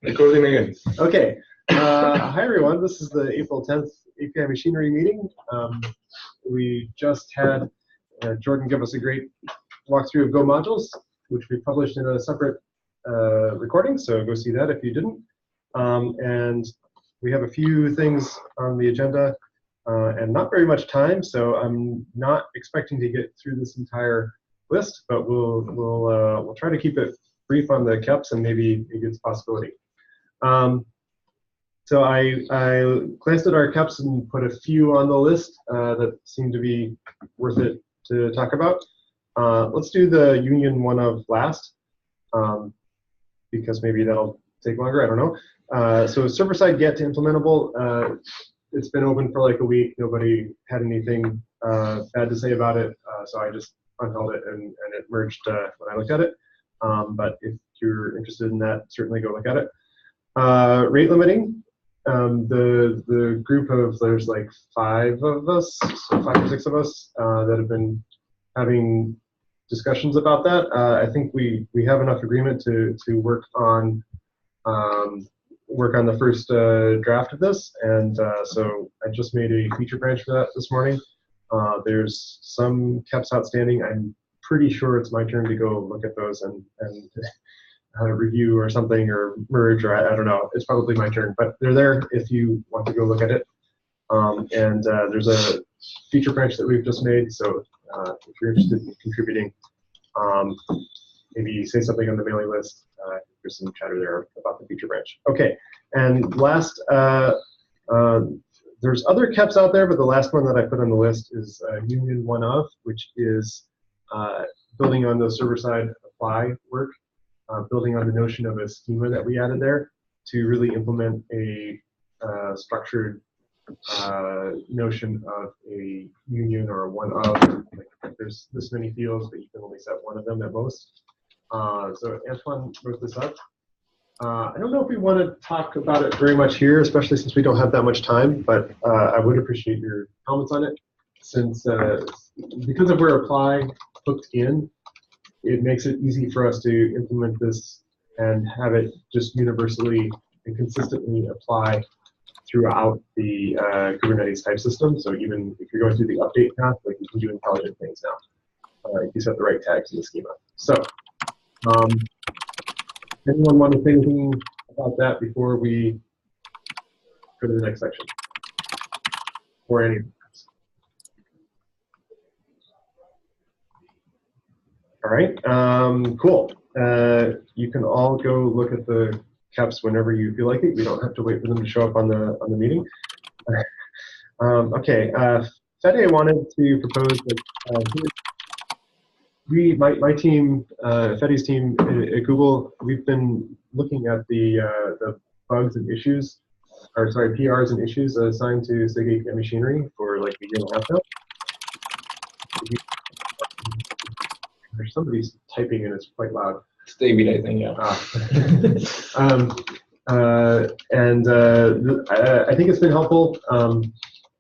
Recording again. Okay. Hi, everyone. This is the April 10th API Machinery meeting. We just had Jordan give us a great walkthrough of Go modules, which we published in a separate recording, so go see that if you didn't. And we have a few things on the agenda and not very much time, so I'm not expecting to get through this entire list, but we'll try to keep it brief on the KEPs and maybe it's a possibility. So I glanced at our KEPs and put a few on the list that seem to be worth it to talk about. Let's do the union one of last, because maybe that'll take longer, I don't know. So server-side get to implementable, it's been open for like a week. Nobody had anything bad to say about it, so I just unheld it and it merged when I looked at it. But if you're interested in that, certainly go look at it. Rate limiting, the group of, there's like 5 of us, so 5 or 6 of us that have been having discussions about that. I think we have enough agreement to work on the first draft of this, and so I just made a feature branch for that this morning. There's some KEPs outstanding. I'm pretty sure it's my turn to go look at those and review or something, or merge, or I don't know. It's probably my turn, but they're there if you want to go look at it. And there's a feature branch that we've just made, so if you're interested in contributing, maybe say something on the mailing list. There's some chatter there about the feature branch. Okay, and last, there's other KEPs out there, but the last one that I put on the list is union one of, which is building on the server-side apply work, building on the notion of a schema that we added there to really implement a structured notion of a union or a one of. Like, there's this many fields, but you can only set one of them at most. So Antoine wrote this up. I don't know if we want to talk about it very much here, especially since we don't have that much time, but I would appreciate your comments on it, since because of where apply hooked in, it makes it easy for us to implement this and have it just universally and consistently apply throughout the Kubernetes type system. So even if you're going through the update path, like you can do intelligent things now if you set the right tags in the schema. So anyone want to say anything about that before we go to the next section? Or any? All right, cool. You can all go look at the KEPs whenever you feel like it. We don't have to wait for them to show up on the meeting. Okay, Fede wanted to propose that my team, Fede's team at Google, we've been looking at the bugs and issues, or sorry, PRs and issues assigned to SIG API Machinery for like a year and a half now. There's somebody's typing and it's quite loud. It's David, I think, yeah. I think it's been helpful. So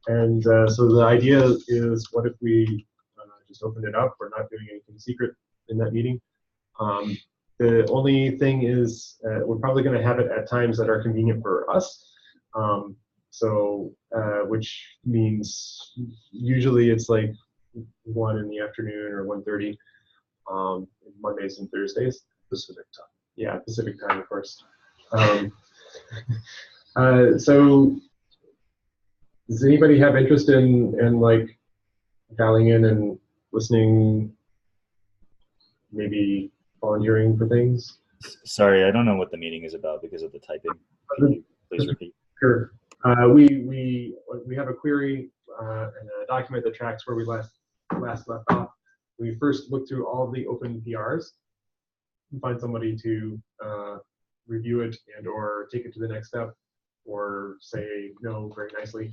the idea is, what if we just open it up? We're not doing anything secret in that meeting. The only thing is we're probably going to have it at times that are convenient for us. Which means usually it's like 1 in the afternoon or 1:30. Mondays and Thursdays. Pacific time. Yeah, Pacific time, of course. So does anybody have interest in like dialing in and listening, maybe volunteering for things? Sorry, I don't know what the meeting is about because of the typing. Can you please repeat? Sure. We have a query and a document that tracks where we last left off. We first look through all of the open PRs and find somebody to review it and or take it to the next step, or say no very nicely.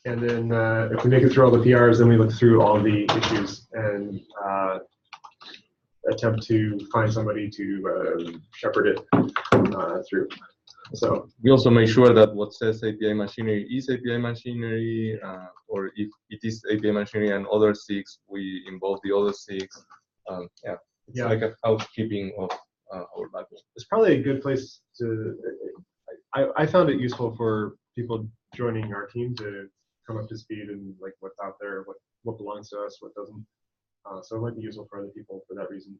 And then if we make it through all the PRs, then we look through all the issues and attempt to find somebody to shepherd it through. So we also make sure that what says API Machinery is API Machinery, or if it is API Machinery and other SIGs, we involve the other SIGs. It's like a housekeeping of our backlog. It's probably a good place to. I found it useful for people joining our team to come up to speed and like what's out there, what belongs to us, what doesn't. So it might be useful for other people for that reason.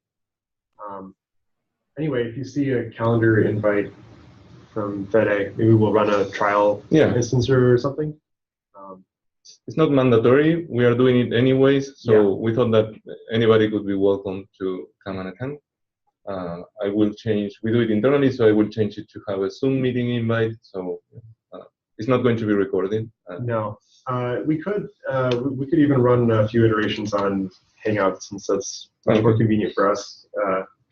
Anyway, if you see a calendar invite from FedEx, maybe we'll run a trial instance or something. It's not mandatory. We are doing it anyways, so we thought that anybody could be welcome to come and attend. I will change. We do it internally, so I will change it to have a Zoom meeting invite. So it's not going to be recorded. No, we could even run a few iterations on Hangouts, since that's much more convenient for us,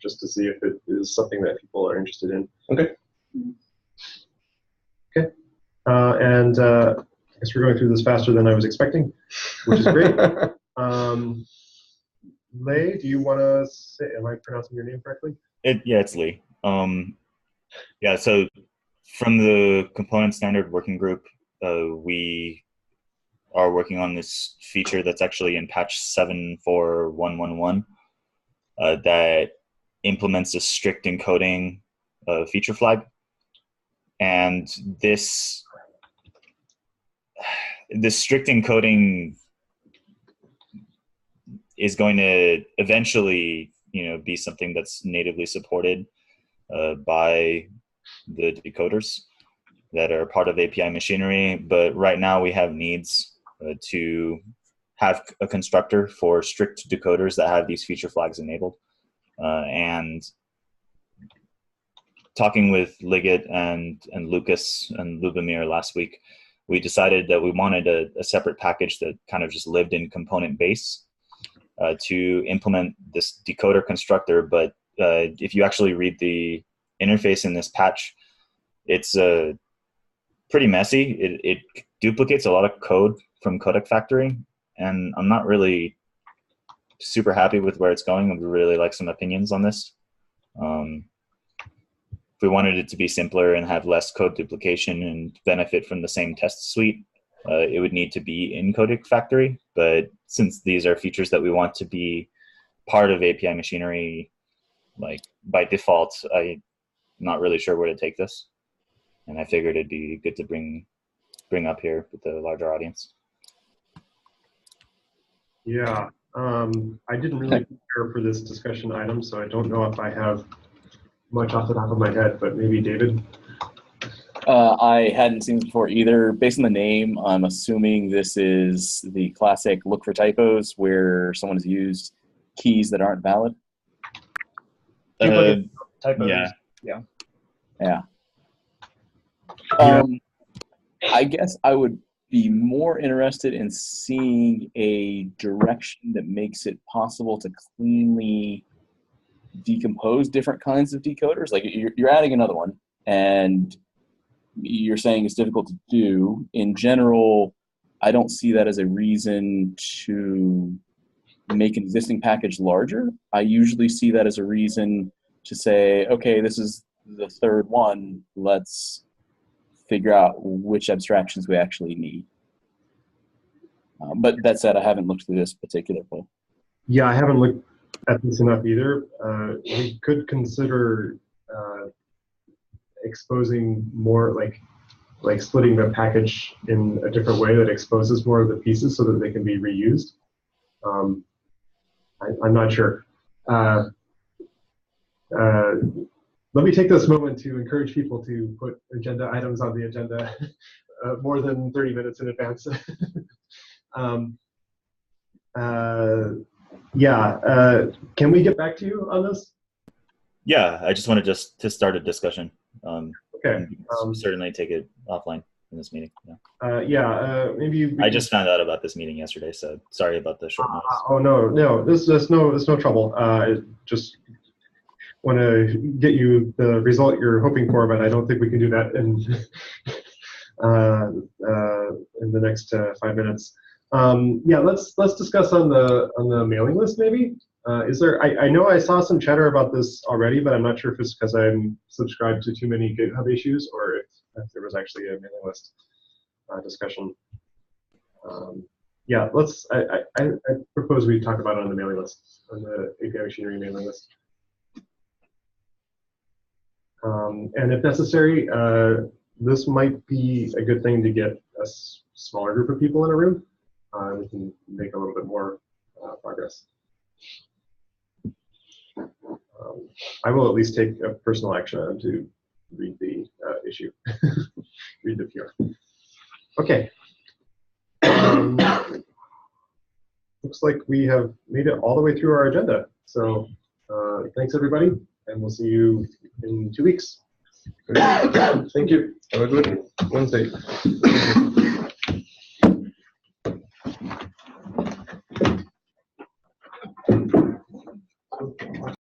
just to see if it is something that people are interested in. Okay. Okay. And I guess we're going through this faster than I was expecting, which is great. Lei, do you want to say, am I pronouncing your name correctly? Yeah, it's Lee. Yeah, so from the component standard working group, we are working on this feature that's actually in patch 7.4.1.1.1 that implements a strict encoding feature flag. And this strict encoding is going to eventually, be something that's natively supported by the decoders that are part of API Machinery. But right now we have needs to have a constructor for strict decoders that have these feature flags enabled. And talking with Liggett and Lucas and Lubomir last week, we decided that we wanted a separate package that kind of just lived in component base to implement this decoder constructor. But if you actually read the interface in this patch, it's pretty messy. It duplicates a lot of code from Codec Factory, and I'm not really super happy with where it's going. I would really like some opinions on this. If we wanted it to be simpler and have less code duplication and benefit from the same test suite, it would need to be in Codec Factory. But since these are features that we want to be part of API Machinery, like by default, I'm not really sure where to take this. And I figured it'd be good to bring up here with the larger audience. Yeah, I didn't really prepare for this discussion item, so I don't know if I have much off the top of my head, but maybe David? I hadn't seen this before either. Based on the name, I'm assuming this is the classic look for typos where someone has used keys that aren't valid. Typos. Yeah. I guess I would be more interested in seeing a direction that makes it possible to cleanly decompose different kinds of decoders. Like you're adding another one, and you're saying it's difficult to do. In general, I don't see that as a reason to make an existing package larger. I usually see that as a reason to say, okay, this is the third one. Let's figure out which abstractions we actually need. But that said, I haven't looked through this particular poll. Yeah, I haven't looked at this enough either. We could consider exposing more, like splitting the package in a different way that exposes more of the pieces so that they can be reused. I'm not sure. Let me take this moment to encourage people to put agenda items on the agenda more than 30 minutes in advance. Can we get back to you on this? Yeah, I just wanted to start a discussion. Okay. Certainly take it offline in this meeting. Maybe. I just found out about this meeting yesterday, so sorry about the short notice. Oh no, there's no trouble. I just want to get you the result you're hoping for, but I don't think we can do that in the next 5 minutes. Let's discuss on the mailing list maybe. Is there? I know I saw some chatter about this already, but I'm not sure if it's because I'm subscribed to too many GitHub issues or if there was actually a mailing list discussion. I propose we talk about it on the mailing list, on the API Machinery mailing list. And if necessary, this might be a good thing to get a smaller group of people in a room. We can make a little bit more progress. I will at least take a personal action to read the issue, read the PR. Okay. Looks like we have made it all the way through our agenda. So thanks, everybody, and we'll see you in 2 weeks. Thank you. Have a good Wednesday.